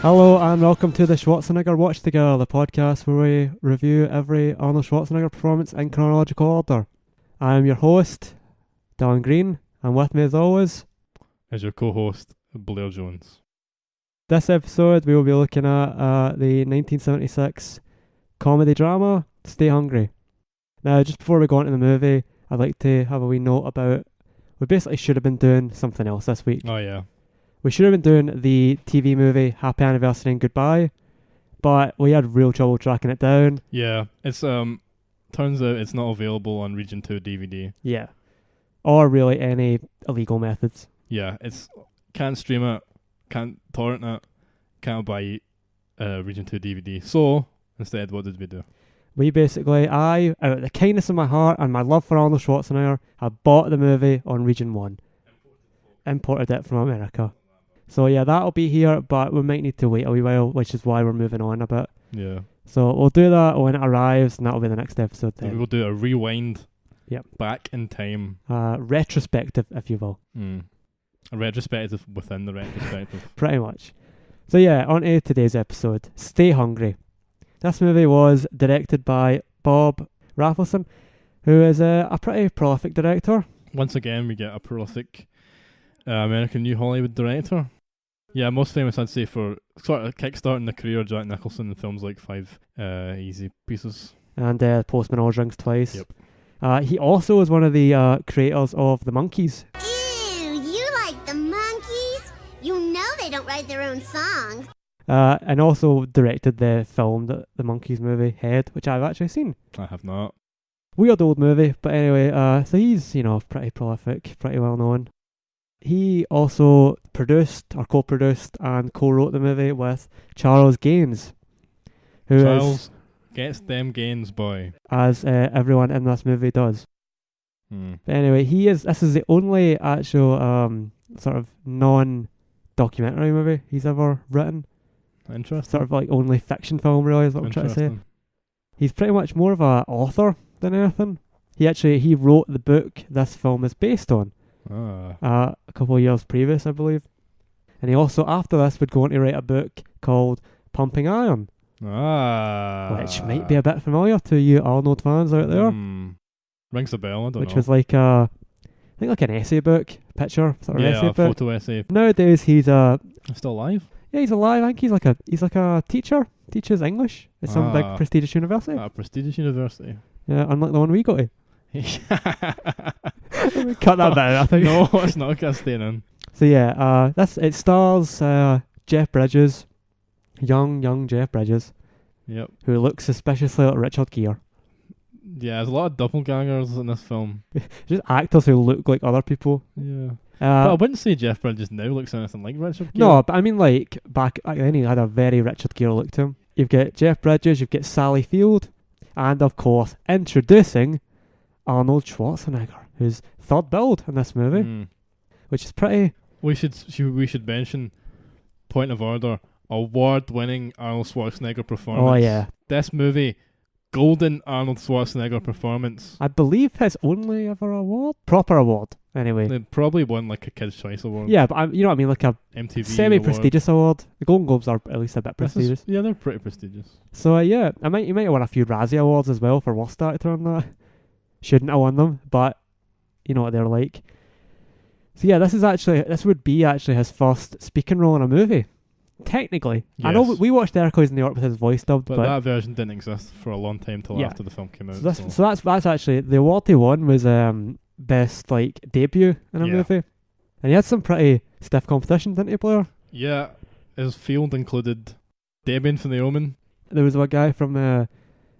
Hello and welcome to the Schwarzenegger Watch Together, the podcast where we review every Arnold Schwarzenegger performance in chronological order. I am your host, Dylan Green, and with me as always is your co-host, Blair Jones. This episode we will be looking at the 1976 comedy drama, Stay Hungry. Now, just before we go into the movie, I'd like to have a wee note about, we basically should have been doing something else this week. Oh yeah. We should have been doing the TV movie Happy Anniversary and Goodbye, but we had real trouble tracking it down. Yeah, it's turns out it's not available on Region 2 DVD. Yeah. Or really any illegal methods. Yeah, can't stream it, can't torrent it, can't buy Region 2 DVD. So, instead, what did we do? We basically, out of the kindness of my heart and my love for Arnold Schwarzenegger, have bought the movie on Region 1. Imported it from America. So yeah, that'll be here, but we might need to wait a wee while, which is why we're moving on a bit. Yeah. So we'll do that when it arrives, and that'll be the next episode then. We will do a rewind. Yep. Back in time. Retrospective, if you will. A retrospective within the retrospective. Pretty much. So yeah, on to today's episode. Stay Hungry. This movie was directed by Bob Rafelson, who is a pretty prolific director. Once again, we get a prolific American New Hollywood director. Yeah, most famous I'd say for sort of kickstarting the career of Jack Nicholson in films like Five Easy Pieces. And Postman Always Rings Twice. Yep. He also is one of the creators of The Monkees. Ew, you like the Monkees? You know they don't write their own songs. And also directed the film, the Monkees movie, Head, which I've actually seen. I have not. Weird old movie, but anyway, so he's, pretty prolific, pretty well known. He also produced, or co-produced, and co-wrote the movie with Charles Gaines, who Charles gets them gains, boy. as everyone in this movie does. But anyway, this is the only actual sort of non-documentary movie he's ever written. Interesting. Sort of like only fiction film, really, is what I'm trying to say. He's pretty much more of an author than anything. He wrote the book this film is based on. A couple of years previous, I believe. And he also, after this, would go on to write a book called Pumping Iron. Which might be a bit familiar to you Arnold fans out there. Rings a bell, I don't know. Which was like I think like an essay book, picture, sort of essay book. Yeah, a photo essay. Nowadays he's still alive? Yeah, he's alive. I think he's like a teacher. Teaches English at some big prestigious university. A prestigious university. Yeah, unlike the one we go to. Cut that bit out, I think. No, it's not staying in. So yeah, it stars Jeff Bridges, young Jeff Bridges. Yep. Who looks suspiciously like Richard Gere. Yeah, there's a lot of doppelgangers in this film. Just actors who look like other people. Yeah. But I wouldn't say Jeff Bridges now looks anything like Richard Gere. No, but I mean like back then he had a very Richard Gere look to him. You've got Jeff Bridges, you've got Sally Field, and of course introducing Arnold Schwarzenegger, who's third build in this movie, which is pretty. We should mention, point of order, award-winning Arnold Schwarzenegger performance. Oh yeah, this movie, golden Arnold Schwarzenegger performance. I believe his only ever proper award. Anyway, they probably won like a Kids' Choice Award. Yeah, but you know what I mean, like a MTV semi-prestigious award. The Golden Globes are at least a bit prestigious. Yeah, they're pretty prestigious. So yeah, you might have won a few Razzie Awards as well for worst actor on that. Shouldn't have won them, but you know what they're like. So yeah, this would be his first speaking role in a movie. Technically. Yes. I know we watched Hercules in New York with his voice dubbed, but that version didn't exist for a long time till after the film came out. So that's actually the award he won was best like debut in a movie. And he had some pretty stiff competition, didn't he, Blair? Yeah. His field included Debian from The Omen. There was a guy from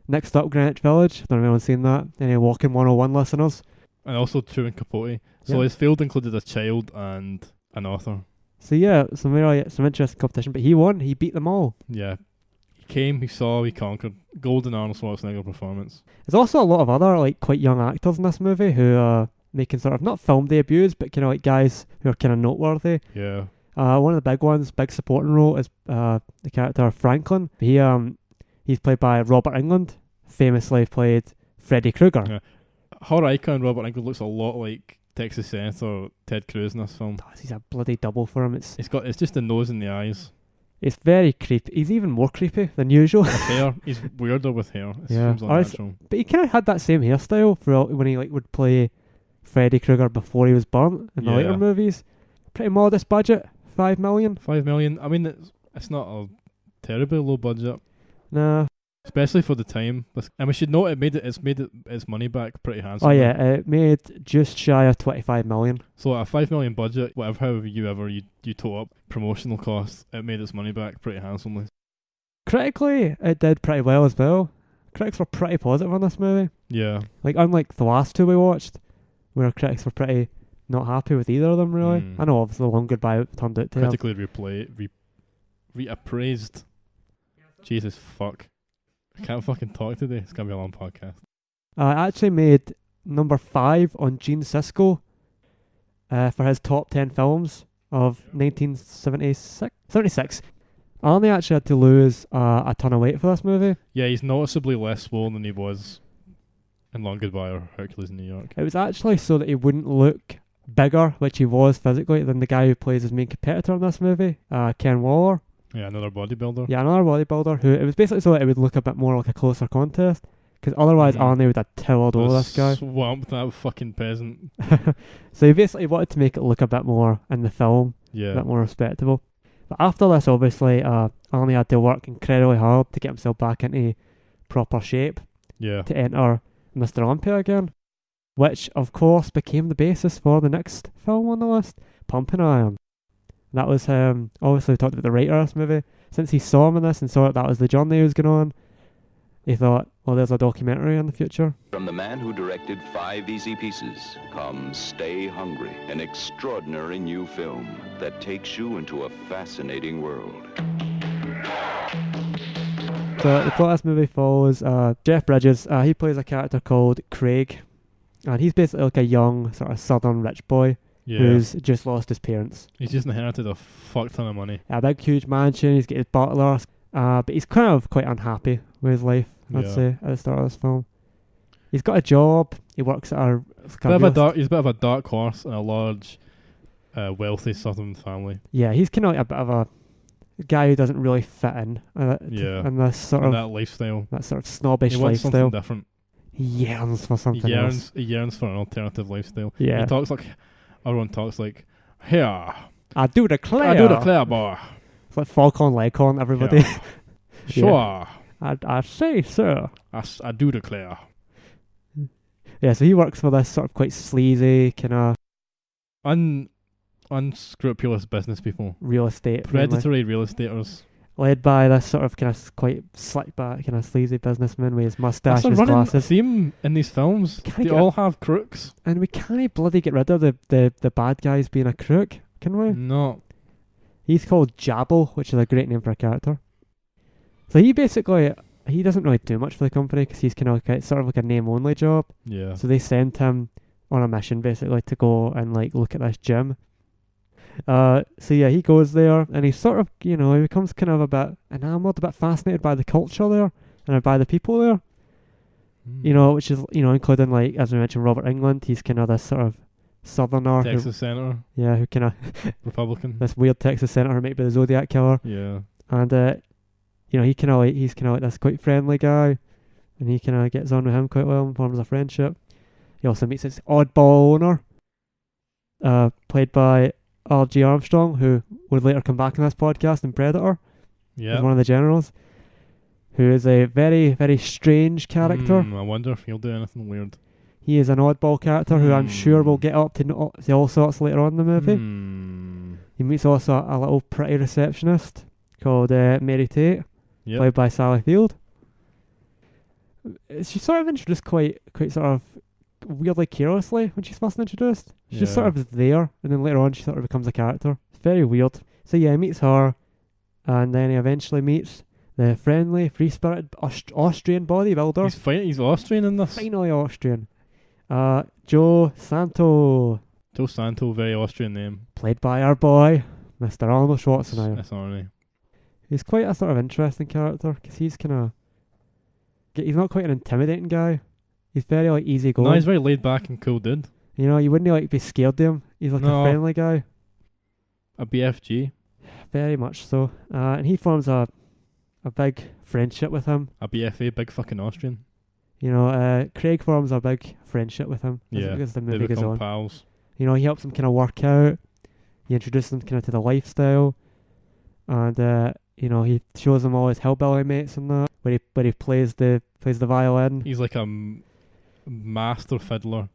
Next Up Greenwich Village. I don't know if anyone's seen that. Any Walking 101 listeners. And also Truman Capote. So his field included a child and an author. So yeah, some interesting competition. But he won. He beat them all. Yeah. He came, he saw, he conquered. Golden Arnold Schwarzenegger performance. There's also a lot of other like quite young actors in this movie who are making sort of not film debuts, but like guys who are kind of noteworthy. Yeah. One of the big ones, big supporting role, is the character Franklin. He's played by Robert Englund, famously played Freddy Krueger. Yeah. Horror icon Robert Englund looks a lot like Texas Senator Ted Cruz in this film. He's a bloody double for him. It's just the nose and the eyes. It's very creepy. He's even more creepy than usual. With hair, he's weirder with hair. It Yeah. seems unnatural. But he kind of had that same hairstyle for when he would play Freddy Krueger before he was burnt in the later movies. Pretty modest budget, $5 million. $5 million. I mean, it's not a terribly low budget. Nah. Especially for the time. And we should note it's made its money back pretty handsomely. Oh yeah, it made just shy of $25 million. So at a $5 million budget, however you total up promotional costs, it made its money back pretty handsomely. Critically, it did pretty well as well. Critics were pretty positive on this movie. Yeah. Like, unlike the last two we watched, where critics were pretty not happy with either of them, really. I know, obviously, The Long Goodbye turned out to critically reappraised. Jesus fuck. I can't fucking talk today. It's going to be a long podcast. I actually made number 5 on Gene Siskel for his top 10 films of 1976. Arnie actually had to lose a ton of weight for this movie. Yeah, he's noticeably less swollen than he was in Long Goodbye or Hercules in New York. It was actually so that he wouldn't look bigger, which he was physically, than the guy who plays his main competitor in this movie, Ken Waller. Yeah, another bodybuilder. Yeah, another bodybuilder who, it was basically so that it would look a bit more like a closer contest, because otherwise Arnie would have towered over this guy. Swamped that fucking peasant. So he basically wanted to make it look a bit more in the film, a bit more respectable. But after this, obviously, Arnie had to work incredibly hard to get himself back into proper shape to enter Mr. Olympia again, which, of course, became the basis for the next film on the list, Pumping Iron. That was, obviously, we talked about the writer of this movie. Since he saw him in this and saw that was the journey he was going on, he thought, well, there's a documentary in the future. From the man who directed 5 Easy Pieces comes Stay Hungry, an extraordinary new film that takes you into a fascinating world. So the plot of this movie follows Jeff Bridges. He plays a character called Craig, and he's basically like a young, sort of southern rich boy who's just lost his parents. He's just inherited a fuck ton of money. A big, huge mansion. He's got his butler, but he's kind of quite unhappy with his life, I'd say, at the start of this film. He's got a job. He works at he's a bit of a dark horse in a large, wealthy southern family. Yeah, he's kind of like a bit of a guy who doesn't really fit in. In this sort of that lifestyle, that sort of snobbish he wants lifestyle. Something different. He yearns for something else. He yearns for an alternative lifestyle. Yeah, he talks like everyone talks like, "Here, I do declare, boy." It's like Falcon Leghorn, everybody. Yeah. Sure. I say so. I do declare. Yeah, so he works for this sort of quite sleazy, kind of unscrupulous business people. Real estate. Predatory real estaters. Led by this sort of kind of quite slick back, kind of sleazy businessman with his mustache and his running glasses. Theme in these films. They all have crooks. And we can't bloody get rid of the bad guys being a crook, can we? No. He's called Jabble, which is a great name for a character. So he doesn't really do much for the company because he's kind of sort of like a name-only job. Yeah. So they sent him on a mission basically to go and like look at this gym. So yeah, he goes there and he sort of, he becomes kind of a bit enamored, a bit fascinated by the culture there and by the people there. Which is, including, like, as we mentioned, Robert Englund. He's kind of this sort of southerner. Texas senator. Yeah, who kind of... Republican. This weird Texas senator who might be the Zodiac killer. Yeah. And, he's kind of like this quite friendly guy. And he kind of gets on with him quite well and forms a friendship. He also meets this oddball owner, played by R.G. Armstrong, who would later come back in this podcast in Predator. Yeah. As one of the generals. Who is a very, very strange character. I wonder if he'll do anything weird. He is an oddball character who I'm sure will get up to all sorts later on in the movie. He meets also a little pretty receptionist called Mary Tate, played by Sally Field. She's sort of introduced quite sort of weirdly carelessly when she's first introduced. She's just sort of there, and then later on she sort of becomes a character. It's very weird. So yeah, he meets her, and then he eventually meets the friendly, free-spirited Austrian bodybuilder. He's Austrian in this? Finally Austrian. Joe Santo. Joe Santo, very Austrian name. Played by our boy, Mr. Arnold Schwarzenegger. That's Arnie. He's quite a sort of interesting character, because he's kind of... He's not quite an intimidating guy. He's very, like, easygoing. No, he's very laid back and cool dude. You wouldn't, like, be scared of him. He's like a friendly guy. A BFG. Very much so. And he forms a big friendship with him. A BFA, big fucking Austrian. You know, Craig forms a big friendship with him as the they movie goes become on. pals. You know, he helps him kind of work out. He introduces him kind of to the lifestyle. And, you know, he shows him all his hillbilly mates and that, where he plays the violin. He's like a master fiddler.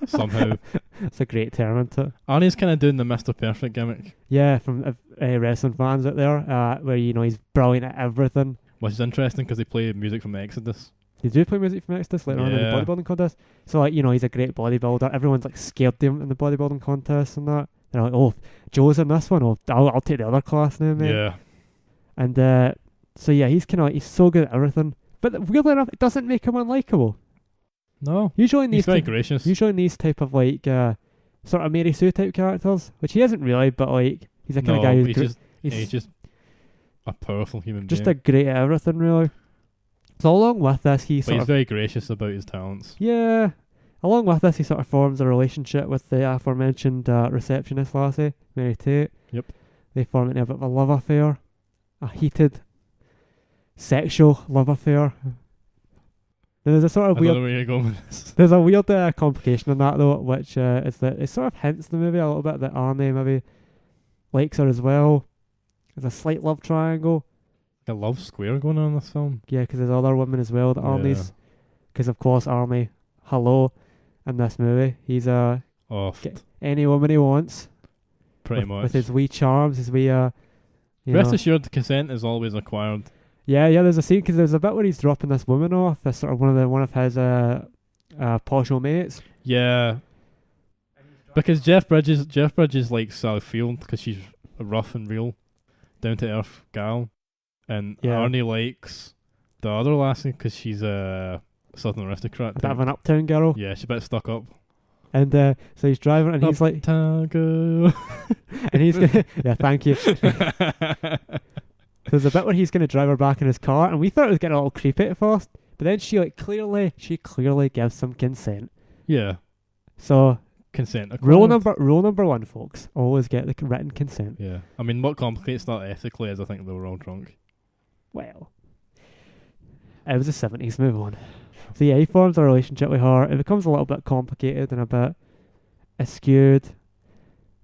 Somehow. It's a great term, isn't it? Arnie's kind of doing the Mr. Perfect gimmick. Yeah, from wrestling fans out there, where, you know, he's brilliant at everything. Which is interesting because they play music from Exodus. They do play music from Exodus later on in the bodybuilding contest. So, like, you know, he's a great bodybuilder. Everyone's, like, scared of him in the bodybuilding contest and that. They're like, oh, Joe's in this one. Oh, I'll take the other class now, mate. Yeah. And, so, yeah, he's so good at everything. But weirdly enough, it doesn't make him unlikable. No. Usually in he's these very gracious. Usually in these type of, like, sort of Mary Sue type characters, which he isn't really, but, like, he's a kind of guy who's... He's just a powerful human being. Just a great at everything, really. So along with this, he's very gracious about his talents. Yeah. Along with this, he sort of forms a relationship with the aforementioned receptionist lassie, Mary Tate. Yep. They form a bit of a love affair. A heated, sexual love affair. Now, there's a sort of I don't know where you're going with this. There's a weird complication in that, though, which is that it sort of hints in the movie a little bit that Arnie maybe likes her as well. There's a slight love triangle. A love square going on in this film. Yeah, because there's other women as well that Arnie's... Because, of course, Arnie, hello, in this movie. He's any woman he wants. Pretty much. With his wee charms, his wee... Rest assured, consent is always acquired. Yeah, there's a scene, because there's a bit where he's dropping this woman off, this sort of one of his posh old mates. Yeah. Because Jeff Bridges likes Sally Field, because she's rough and real, down-to-earth gal. And Arnie likes the other lassie because she's a southern aristocrat. A bit of an uptown girl. Yeah, she's a bit stuck up. And so he's driving and he's like... Uptown girl. And he's going to... Yeah, thank you. There's a bit where he's going to drive her back in his car, and we thought it was getting a little creepy at first. But then she clearly gives some consent. Yeah. So... Consent. Rule number one, folks. Always get the written consent. Yeah. I mean, what complicates that ethically is I think they were all drunk. Well, it was the 70s, move on. So yeah, he forms a relationship with her. It becomes a little bit complicated and a bit skewed.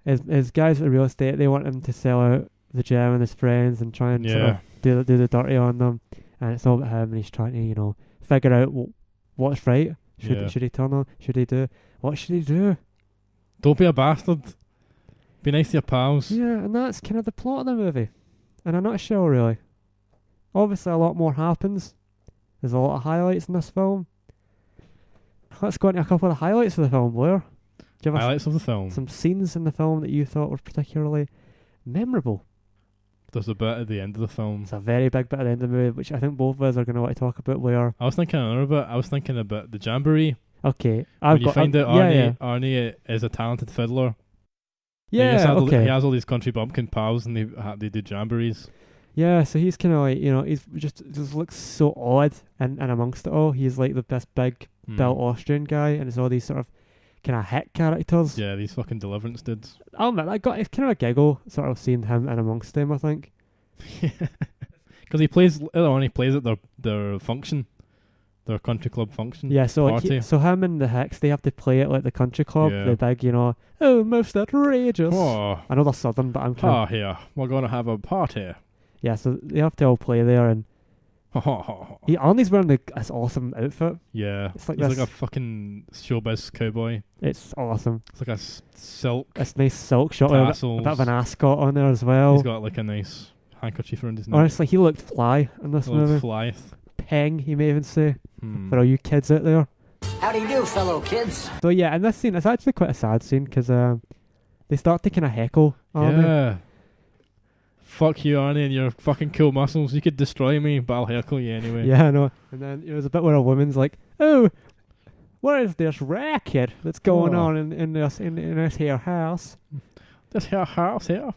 His guys at the real estate, they want him to sell out the gym and his friends and try and sort of do the dirty on them. And it's all about him, and he's trying to, you know, figure out what's right. Should he turn on? Should he do? What should he do? Don't be a bastard. Be nice to your pals. Yeah, and that's kind of the plot of the movie. In a nutshell, really. Obviously, a lot more happens. There's a lot of highlights in this film. Let's go into a couple of the highlights of the film, Blair. Do you have highlights of the film? Some scenes in the film that you thought were particularly memorable? There's a bit at the end of the film. It's a very big bit at the end of the movie, which I think both of us are going to want to talk about, where... I was thinking another bit. I was thinking about the jamboree. Okay. When you find out Arnie is a talented fiddler. Yeah, he has all these country bumpkin pals, and they do jamborees. Yeah, so he's kind of like, you know, he's just looks so odd and amongst it all. He's like this big built Austrian guy, and it's all these sort of kind of hick characters. Yeah, these fucking Deliverance dudes. I'll admit, it's kind of a giggle sort of seeing him in amongst them, I think. Because he plays at their function. Their country club function. Yeah, so party. So him and the Hicks, they have to play at like the country club, the big, you know, most outrageous. Oh. I know they're southern, but I'm kind of... here, we're going to have a party. Yeah, so they have to all play there, and Arnie's wearing this awesome outfit. Yeah, he's like a fucking showbiz cowboy. It's awesome. It's like a silk. It's nice silk shot with a bit of an ascot on there as well. He's got like a nice handkerchief around his neck. Honestly, he looked fly in this movie. Fly. Peng, he may even say, for all you kids out there. How do you do, fellow kids? So yeah, in this scene, it's actually quite a sad scene, because they start to kind of heckle Arnie. Yeah. Fuck you, Arnie, and your fucking cool muscles. You could destroy me, but I'll heckle you anyway. Yeah, I know. And then there's a bit where a woman's like, "Oh, what is this racket that's going on in this here house? This here house here."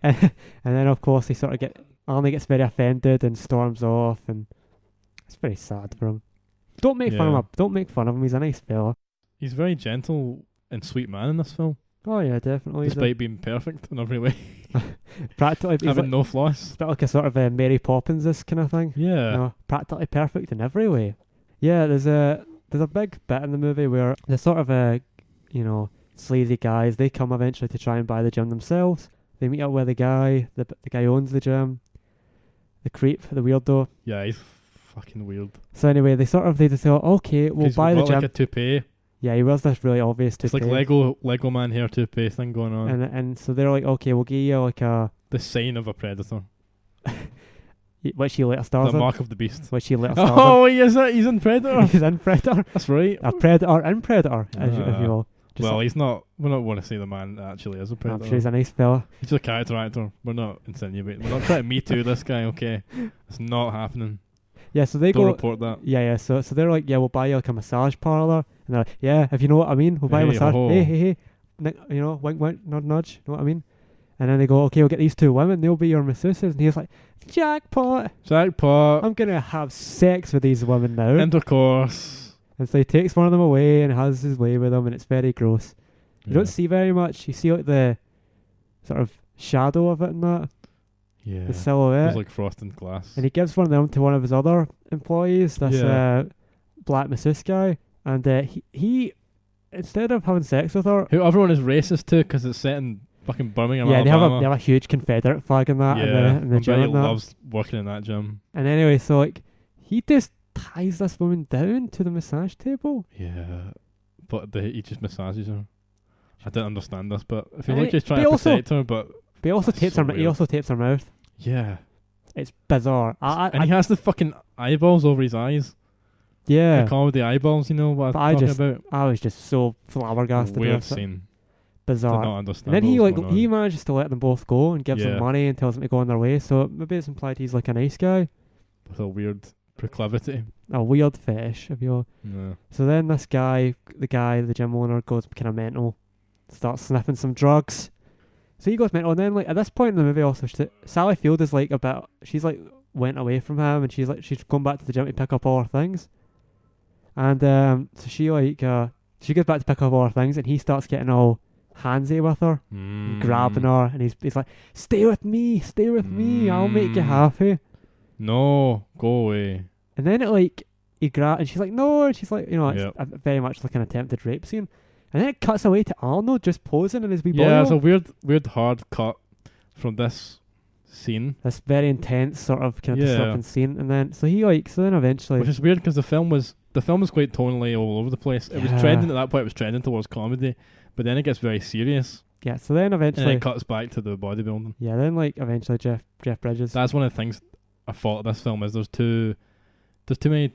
And then of course they sort of Arnie gets very offended and storms off, and it's very sad for him. Don't make fun of him. Don't make fun of him. He's a nice fella. He's a very gentle and sweet man in this film. Oh yeah, definitely. Despite being perfect in every way. Practically, having no flaws. It's a bit like a sort of Mary Poppins, this kind of thing. Yeah. You know, practically perfect in every way. Yeah, there's a big bit in the movie where the sort of sleazy guys, they come eventually to try and buy the gym themselves. They meet up with the guy who owns the gym, the creep, the weirdo. Yeah, he's fucking weird. So anyway, they just go, okay, we'll buy the gym. Like a toupee. Yeah, he wears this really obvious toupee. It's like Lego man hair toupee thing going on. And so they're like, okay, we'll give you like the sign of a predator. Which he later stars the in. Mark of the Beast. Which he later stars in. Oh, he's in Predator. He's in Predator. That's right. A predator in Predator, if you will. He's not. We don't want to say the man actually is a predator. I'm sure he's a nice fella. He's just a character actor. We're not insinuating. We're not trying to Me Too this guy. Okay, it's not happening. Yeah, so they don't go report that. Yeah. So they're like, yeah, we'll buy you like a massage parlor, and they're like, yeah, if you know what I mean, we'll buy a massage. Hey, wink, wink, nudge, nudge. Know what I mean? And then they go, okay, we'll get these two women. They'll be your masseuses. And he's like, jackpot. I'm gonna have sex with these women now. Intercourse. And so he takes one of them away and has his way with them, and it's very gross. You don't see very much. You see like the sort of shadow of it and that. Yeah. The silhouette. It's like frosted glass. And he gives one of them to one of his other employees, this black masseuse guy. And he, instead of having sex with her... Who everyone is racist to because it's set in fucking Birmingham, Alabama. They have a huge Confederate flag in that. Yeah, in the gym and that. Loves working in that gym. And anyway, so like, he just ties this woman down to the massage table. Yeah. But he just massages her. I didn't understand this, but I feel like he's trying to protect her, but he also tapes her mouth. Yeah. It's bizarre. And he has the fucking eyeballs over his eyes. Yeah. The comedy eyeballs, you know what I'm talking about? I was just so flabbergasted. Weird scene. Bizarre. Did not understand. And then he manages to let them both go and gives them money and tells them to go on their way. So maybe it's implied he's like a nice guy. With a weird proclivity. A weird fetish, if you will. Yeah. So then this guy, the gym owner, goes kind of mental. Starts sniffing some drugs. So he goes mental, and then like at this point in the movie also, Sally Field is like she's like went away from him, and she's gone back to the gym to pick up all her things. And so she goes back to pick up all her things, and he starts getting all handsy with her, grabbing her, and he's like, stay with me, I'll make you happy. No, go away. And then and she's like, no, and she's like, it's very much like an attempted rape scene. And then it cuts away to Arnold just posing in his wee body. Yeah, it's a weird hard cut from this scene. This very intense sort of kind of disturbing scene. And then so then eventually, which is weird because the film was quite tonally all over the place. It was trending at that point. It was trending towards comedy, but then it gets very serious. Yeah. So then eventually, and it cuts back to the bodybuilding. Yeah. Then eventually Jeff Bridges. That's one of the things I thought of this film is there's too many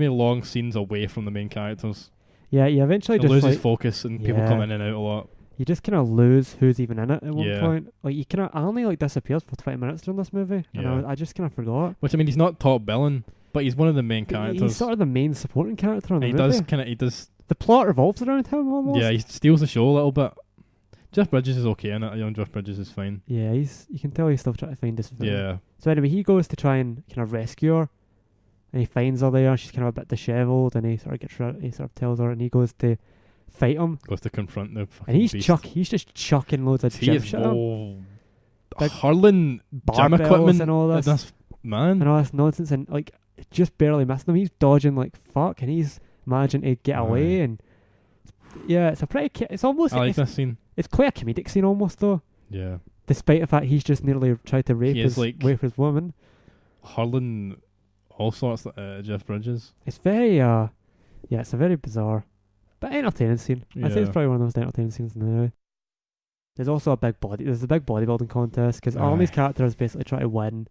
long scenes away from the main characters. Yeah, you eventually just loses focus and people come in and out a lot. You just kind of lose who's even in it at one point. Like you kind of Arnie disappears for 20 minutes during this movie, and I just kind of forgot. Which I mean, he's not top billing, but he's one of the main characters. He's sort of the main supporting character in the movie. He does. The plot revolves around him almost. Yeah, he steals the show a little bit. Jeff Bridges is okay in it. Young Jeff Bridges is fine. Yeah, you can tell he's still trying to find his film. Yeah. So anyway, he goes to try and kind of rescue her. And he finds her there. She's kind of a bit dishevelled, and he sort of tells her, and he goes to fight him. Goes to confront the fucking and he's beast. He's just chucking loads of gym shit. Hurling gym equipment and all this, man, and all this nonsense, and like just barely missing them. He's dodging like fuck, and he's managing to get away. And yeah, it's a pretty. It's almost. I like this scene. It's quite a comedic scene almost though. Yeah. Despite the fact he's just nearly tried to rape his woman. Hurling all sorts of Jeff Bridges. It's very it's a very bizarre but entertaining scene. I'd say it's probably one of the most entertaining scenes in the movie. There's also a big bodybuilding contest because Arnie's character is basically trying to win.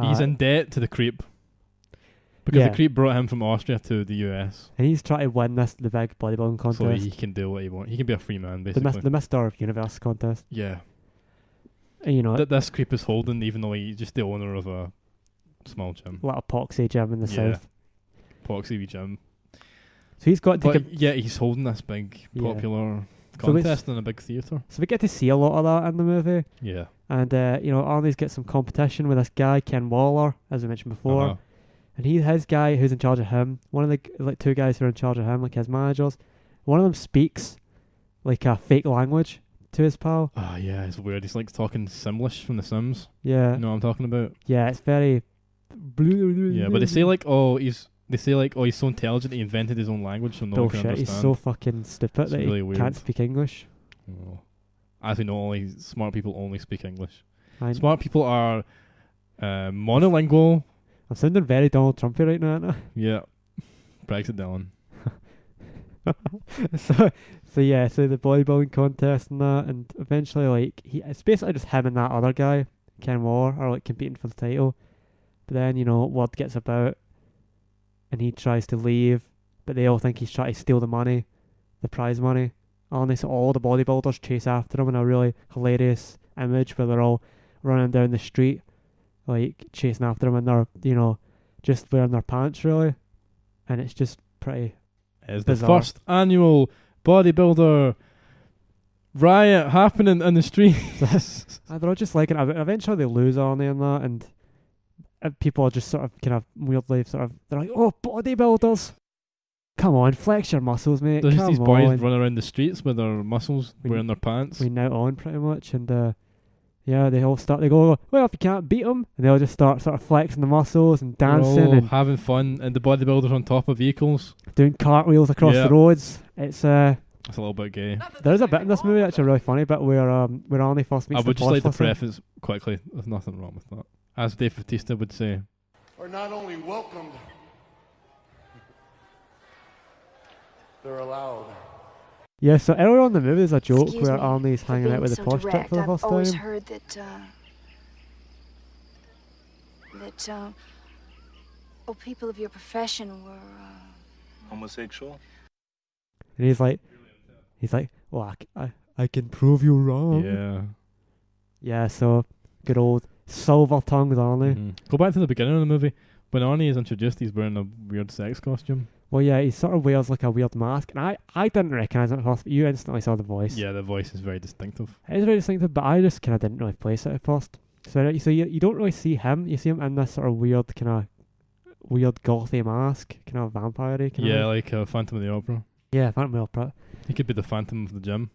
He's in debt to the creep because the creep brought him from Austria to the US, and he's trying to win the big bodybuilding contest so he can do what he wants. He can be a free man basically. The Mr. Universe contest. Yeah. And, this creep is holding, even though he's just the owner of a small gym. A little poxy gym in the south. Poxy wee gym. So he's got to he's holding this big popular contest in a big theatre. So we get to see a lot of that in the movie. Yeah. And Arnie's got some competition with this guy, Ken Waller, as we mentioned before. And his guy who's in charge of him, one of the two guys who are in charge of him, like his managers, one of them speaks like a fake language to his pal. Oh yeah, it's weird. He's like talking Simlish from The Sims. Yeah. You know what I'm talking about? Yeah, it's very... Yeah, but they say like, he's so intelligent he invented his own language so no one can bullshit. understand. He's so fucking stupid It's that really he weird. can't speak English. Oh. As we know, only smart people only speak English. Smart. Smart people are monolingual. I'm sounding very Donald Trumpy right now, aren't I? Yeah. Brexit Dylan. so the bodybuilding contest and that, and eventually like it's basically just him and that other guy, Ken Moore, are like competing for the title. But then, you know, word gets about and he tries to leave, but they all think he's trying to steal the money, the prize money. And so all the bodybuilders chase after him in a really hilarious image where they're all running down the street, like chasing after him, and they're, you know, just wearing their pants really, and it's just pretty. It's bizarre. the first annual bodybuilder riot happening in the streets. They're all just like it. Eventually they lose Arnie and that, and people are just sort of kind of weirdly they're like, oh, bodybuilders, come on, flex your muscles, mate. There's just Come these boys on. running around the streets with their muscles wearing their pants. We now on pretty much, and yeah, they go, well, if you can't beat them, and they all just start sort of flexing the muscles and dancing and having fun, and the bodybuilders on top of vehicles doing cartwheels across the roads. It's a little bit gay. There's a bit in this movie that's a really funny bit where Arnie first meets I the would just like to boss preface quickly, there's nothing wrong with that. As Dave Bautista would say, are not only welcomed, they're allowed. Yeah, so earlier on in the movie there's a joke Excuse where me Arnie's for hanging out being with the so posh chick direct. for the I've first always time. heard that people of your profession were Homosexual? And he's like, well, I can prove you wrong. yeah. Yeah, so good old silver-tongued Arnie. Mhm. Go back to the beginning of the movie. When Arnie is introduced, he's wearing a weird sex costume. Well, yeah, he sort of wears like a weird mask, and I didn't recognise him at first, but you instantly saw the voice. Yeah, the voice is very distinctive. It is very distinctive, but I just kind of didn't really place it at first. So you don't really see him. You see him in this sort of weird gothy mask, kind of vampire-y. Yeah, like Phantom of the Opera. Yeah, Phantom of the Opera. He could be the Phantom of the Gym.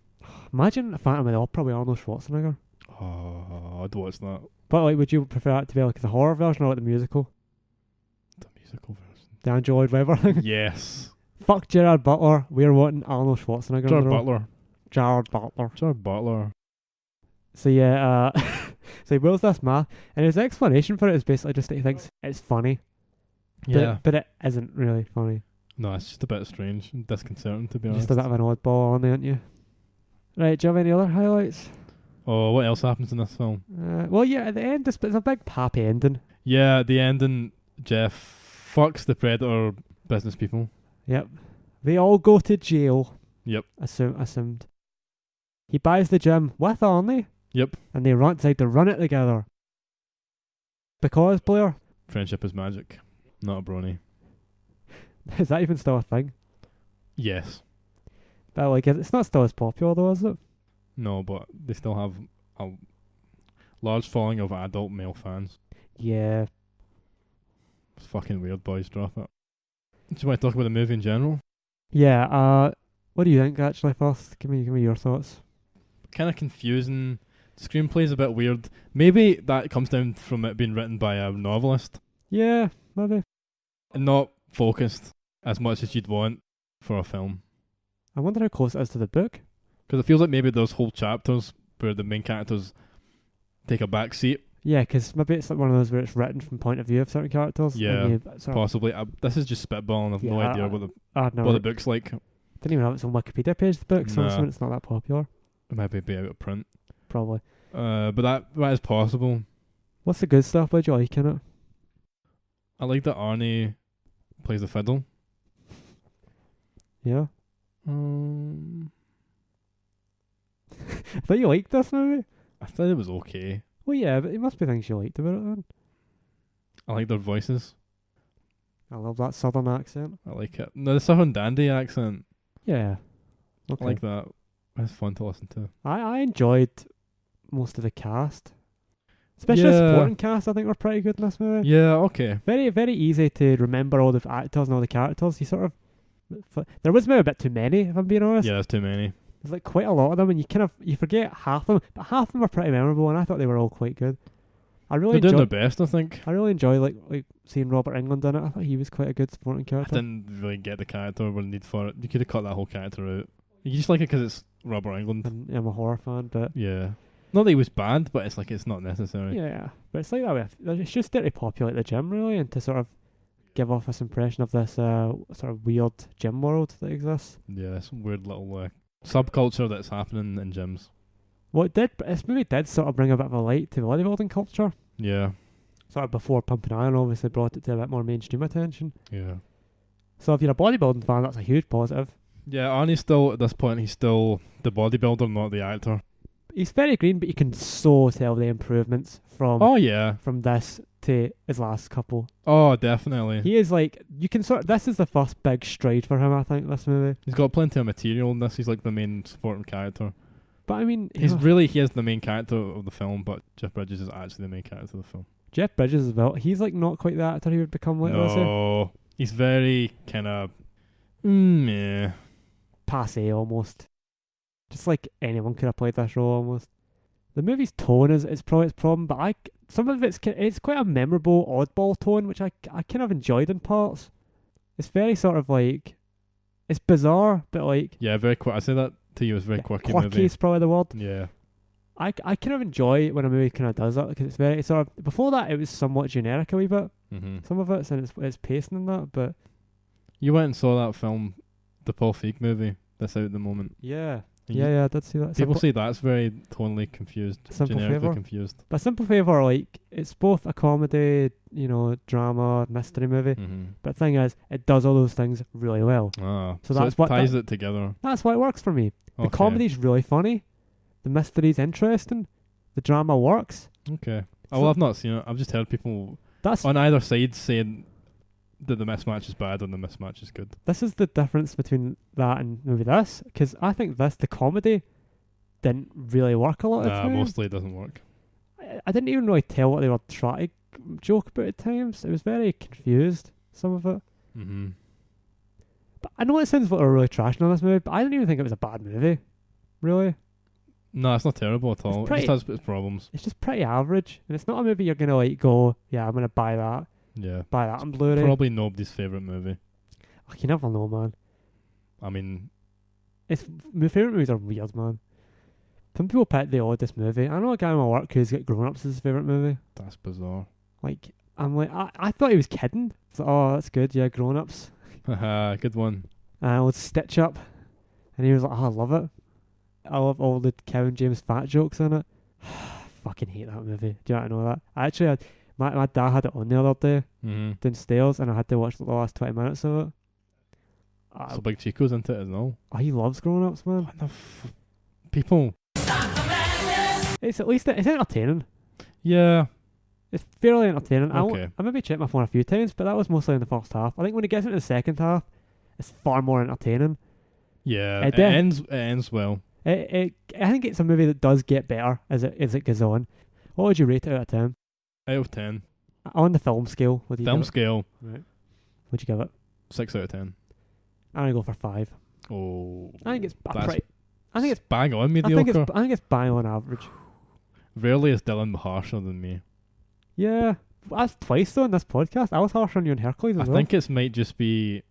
Imagine a Phantom of the Opera with Arnold Schwarzenegger. Oh, I'd watch that. But like, would you prefer it to be like the horror version or like the musical? The musical version. The Andrew Lloyd Webber thing? Yes. Fuck Gerard Butler. We're wanting Arnold Schwarzenegger. Gerard Butler. Gerard Butler. Gerard Butler. So yeah, so he wears this mask, and his explanation for it is basically just that he thinks it's funny. Yeah. But it isn't really funny. No, it's just a bit strange and disconcerting, to be honest. Just a bit of an oddball on there, aren't you? Right, do you have any other highlights? Oh, what else happens in this film? Well, yeah, at the end, it's a big happy ending. Yeah, the ending, Jeff fucks the Predator business people. Yep. They all go to jail. Yep. Assumed. He buys the gym with Arnie. Yep. And they decide to run it together. Because, Blair? Friendship is magic. Not a brony. Is that even still a thing? Yes. But like, it's not still as popular though, is it? No, but they still have a large following of adult male fans. Yeah. It's fucking weird, boys. Drop it. Do you want to talk about the movie in general? Yeah, what do you think actually first? Give me your thoughts. Kind of confusing. The screenplay's a bit weird. Maybe that comes down from it being written by a novelist. Yeah, maybe. And not focused as much as you'd want for a film. I wonder how close it is to the book. Because it feels like maybe there's whole chapters where the main characters take a back seat. Yeah, because maybe it's like one of those where it's written from point of view of certain characters. Yeah, possibly. This is just spitballing. I've no idea what the book's like. Didn't even have its own Wikipedia page, the book, so I'm Nah. assuming it's not that popular. It might be out of print. Probably. But that is possible. What's the good stuff? What do you like in it? I like that Arnie plays the fiddle. Yeah. I thought you liked this movie. I thought it was okay. Well, yeah, but it must be things you liked about it then. I like their voices. I love that southern accent. I like it. No, the Southern Dandy accent. Yeah. Okay. I like that. It's fun to listen to. I enjoyed most of the cast. Especially the supporting cast, I think were pretty good in this movie. Yeah, okay. Very, very easy to remember all the actors and all the characters. You sort of... There was maybe a bit too many, if I'm being honest. Yeah, there's too many. There's like quite a lot of them, and you forget half of them, but half of them are pretty memorable, and I thought they were all quite good. They're doing their best, I think. I really enjoy like seeing Robert Englund in it. I thought he was quite a good supporting character. I didn't really get the character or the need for it. You could have cut that whole character out. You just like it because it's Robert Englund. And I'm a horror fan, but yeah, not that he was banned, but it's like it's not necessary. Yeah, but it's like that way. It's just there to populate the gym, really, and to sort of give off this impression of this sort of weird gym world that exists. Yeah, this weird little subculture that's happening in gyms. This movie did sort of bring a bit of a light to bodybuilding culture. Yeah. Sort of before Pumping Iron obviously brought it to a bit more mainstream attention. Yeah. So if you're a bodybuilding fan, that's a huge positive. Yeah, Arnie's still, at this point, he's still the bodybuilder, not the actor. He's very green, but you can so tell the improvements from from this to his last couple. Oh, definitely. He is like, you can this is the first big stride for him, I think, this movie. He's got plenty of material in this. He's like the main supporting character. But I mean, he is the main character of the film, but Jeff Bridges is actually the main character of the film. Jeff Bridges as well. He's like not quite the actor he would become later. No, he's very kind of meh. Passé almost. Just like anyone could have played this role almost. The movie's tone is probably its problem, but some of it's quite a memorable oddball tone, which I kind of enjoyed in parts. It's very sort of like, it's bizarre, but like, yeah, very quick. I say that to you, it's very quirky. Quirky is probably the word. Yeah. I kind of enjoy when a movie kind of does that, because it's very sort of, before that it was somewhat generic a wee bit. Mm-hmm. Some of it, and it's pacing and that, but you went and saw that film, the Paul Feig movie that's out at the moment. Yeah. Yeah, I did see that. People say that's very tonally confused, generically confused. But Simple Favour, like, it's both a comedy, drama, mystery movie. Mm-hmm. But the thing is, it does all those things really well. So that's what ties it together. That's why it works for me. The comedy's really funny. The mystery's interesting. The drama works. Okay. I've not seen it. I've just heard people on either side saying that the mismatch is bad and the mismatch is good. This is the difference between that and maybe this, because I think the comedy didn't really work a lot of the time. Mostly it doesn't work. I didn't even really tell what they were trying to joke about at times. It was very confused, some of it. Mm-hmm. But I know it sounds like we're really trashing on this movie, but I didn't even think it was a bad movie. Really? No, it's not terrible at all. It just has its problems. It's just pretty average, and it's not a movie you're going to like go, yeah, I'm going to buy that. Yeah. Buy that on Blu-ray. Probably nobody's favourite movie. Oh, you never know, man. I mean, my favourite movies are weird, man. Some people pick the oddest movie. I know a guy in my work who's got Grown Ups as his favourite movie. That's bizarre. Like, I'm like, I thought he was kidding. So, oh, that's good, yeah, Grown Ups. Haha, good one. And I would Stitch Up. And he was like, oh, I love it. I love all the Kevin James fat jokes in it. Fucking hate that movie. Do you know that? I actually had... My dad had it on the other day downstairs, and I had to watch the last 20 minutes of it. So Big Chico's into it as well. Oh, he loves Grown Ups, man. What the people? It's at least it's entertaining. Yeah, it's fairly entertaining. Okay. I maybe checked my phone a few times, but that was mostly in the first half. I think when it gets into the second half, it's far more entertaining. Yeah, it ends well. I think it's a movie that does get better as it goes on. What would you rate it out of 10? Out of 10. On the film scale, what do you Film give it? scale. Right. What'd you give it? 6 out of 10. I'm gonna go for 5. Oh. I think it's bang on mediocre. I think it's bang on average. Rarely is Dylan harsher than me. Yeah. That's twice though in this podcast. I was harsher on you and Hercules as well. I think it might just be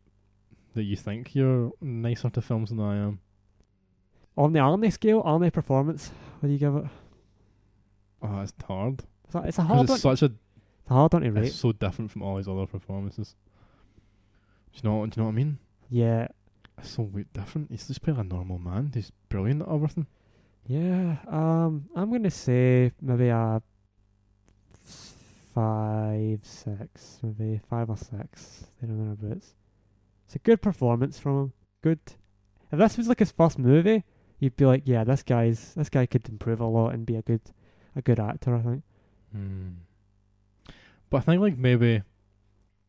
that you think you're nicer to films than I am. On the Arnie scale, Arnie performance, what do you give it? Oh, it's hard. It's a hard one. It's a hard one to rate. It's so different from all his other performances. Do you know what I mean? Yeah. It's so different. He's just playing a normal man. He's brilliant at everything. Yeah. I'm gonna say maybe a 5, 6, maybe 5 or 6. Thereabouts. It's a good performance from him. Good. If this was like his first movie, you'd be like, yeah, this guy could improve a lot and be a good actor, I think. But I think like maybe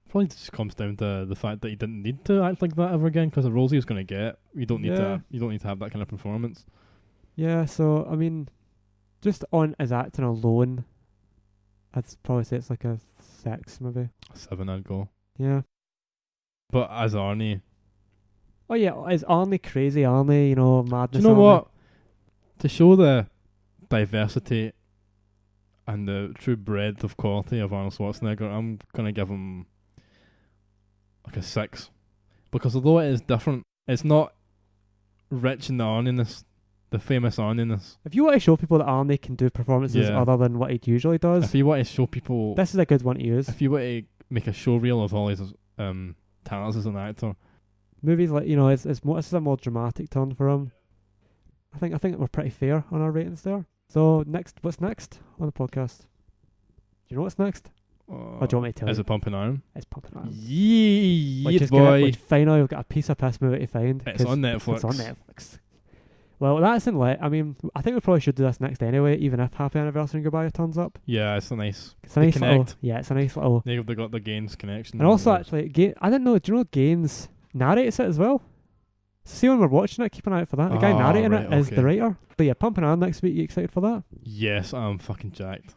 probably just comes down to the fact that he didn't need to act like that ever again, because the roles he was going to get, you don't need to have that kind of performance. Yeah, so I mean, just on his acting alone, I'd probably say it's like a 6, maybe 7. I'd go. Yeah. But as Arnie, Oh yeah, is Arnie crazy? Arnie, madness. Do you know Arnie? what? To show the diversity and the true breadth of quality of Arnold Schwarzenegger, I'm gonna give him like a 6, because although it is different, it's not rich in the Arniness, the famous Arniness. If you want to show people that Arnie can do performances other than what he usually does, if you want to show people, this is a good one to use. If you want to make a show reel of all his talents as an actor, movies like it's more, this is a more dramatic turn for him. I think we're pretty fair on our ratings there. So what's next on the podcast? Do you know what's next? Or do you want me to tell you? Is it Pumping Iron? It's Pumping Iron. Yeah, boy. Which finally we've got a piece of piss movie to find. It's on Netflix. It's on Netflix. Well, that's in lit. I mean, I think we probably should do this next anyway, even if Happy Anniversary and Goodbye turns up. Yeah, it's a nice little. Yeah, it's a nice little. They've got the Gaines connection. And also, actually, I didn't know. Do you know Gaines narrates it as well? See, when we're watching it, keep an eye out for that. The guy narrating it is the writer. But yeah, Pumping Iron next week. You excited for that? Yes, I'm fucking jacked.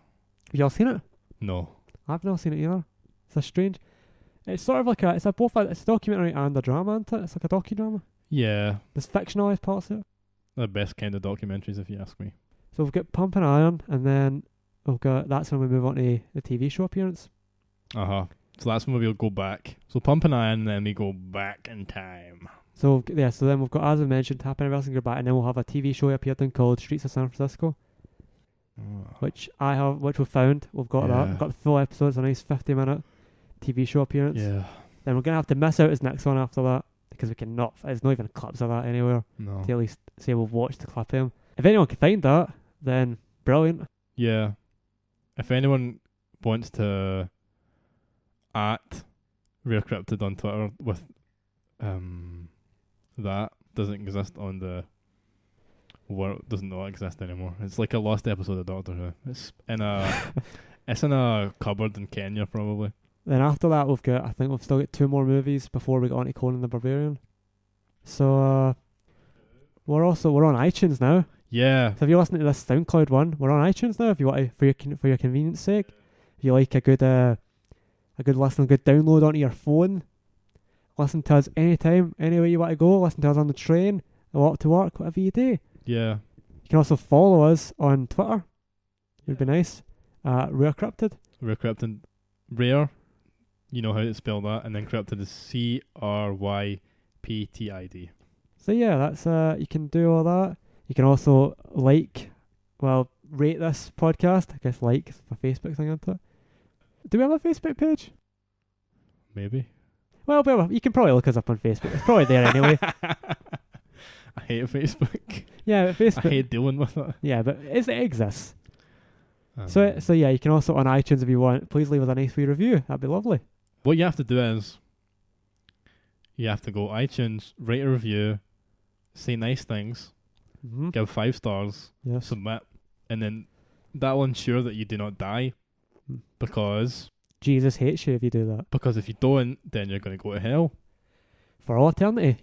Have y'all seen it? No. I've not seen it either. It's a strange. It's sort of like it's a documentary and a drama, isn't it? It's like a docudrama. Yeah. There's fictionalised parts of it. The best kind of documentaries, if you ask me. So we've got Pumping Iron, and then that's when we move on to the TV show appearance. So that's when we'll go back. So Pumping Iron, and then we go back in time. So then we've got, as I mentioned, Happy Anniversary and Goodbye, and then we'll have a TV show appeared in called Streets of San Francisco, which we found. We've got that. We've got the full episode. It's a nice 50-minute TV show appearance. Yeah. Then we're gonna have to miss out his next one after that, because we cannot. There's not even clips of that anywhere. No. To at least say we've watched the clip of him. If anyone can find that, then brilliant. Yeah. If anyone wants to at Rare Cryptid on Twitter with that doesn't exist on the world, does not exist anymore. It's like a lost episode of Doctor Who. It's in a cupboard in Kenya probably. Then after that we've still got 2 more movies before we get on to Conan the Barbarian. So we're on iTunes now. Yeah. So if you're listening to this SoundCloud one, we're on iTunes now. If you want to, for your convenience sake, if you like a good listen, a good download onto your phone, listen to us anytime, anywhere you want to go. Listen to us on the train, walk to work, whatever you do. Yeah. You can also follow us on Twitter. It'd be nice. Rare Cryptid. Rare Cryptid. Rare. You know how to spell that, and then Cryptid is CRYPTID. So yeah, that's you can do all that. You can also rate this podcast. I guess for Facebook thing onto it. Do we have a Facebook page? Maybe. Well, you can probably look us up on Facebook. It's probably there anyway. I hate Facebook. Yeah, but Facebook. I hate dealing with it. Yeah, but it exists. So yeah, you can also on iTunes if you want. Please leave us a nice wee review. That'd be lovely. What you have to do is you have to go iTunes, write a review, say nice things, give 5 stars, submit, and then that will ensure that you do not die, because Jesus hates you if you do that. Because if you don't, then you're going to go to hell for all eternity.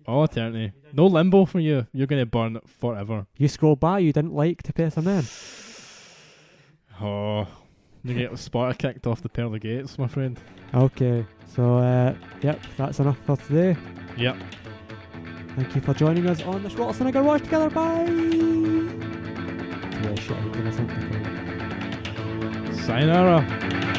All eternity. No limbo for you. You're going to burn forever. You scroll by. You didn't like to pay some men. Oh, you get Sparta kicked off the pearly gates, my friend. Okay, so that's enough for today. Yep. Thank you for joining us on the Schwarzenegger Watch Together. Bye. Yeah, shit. Sayonara.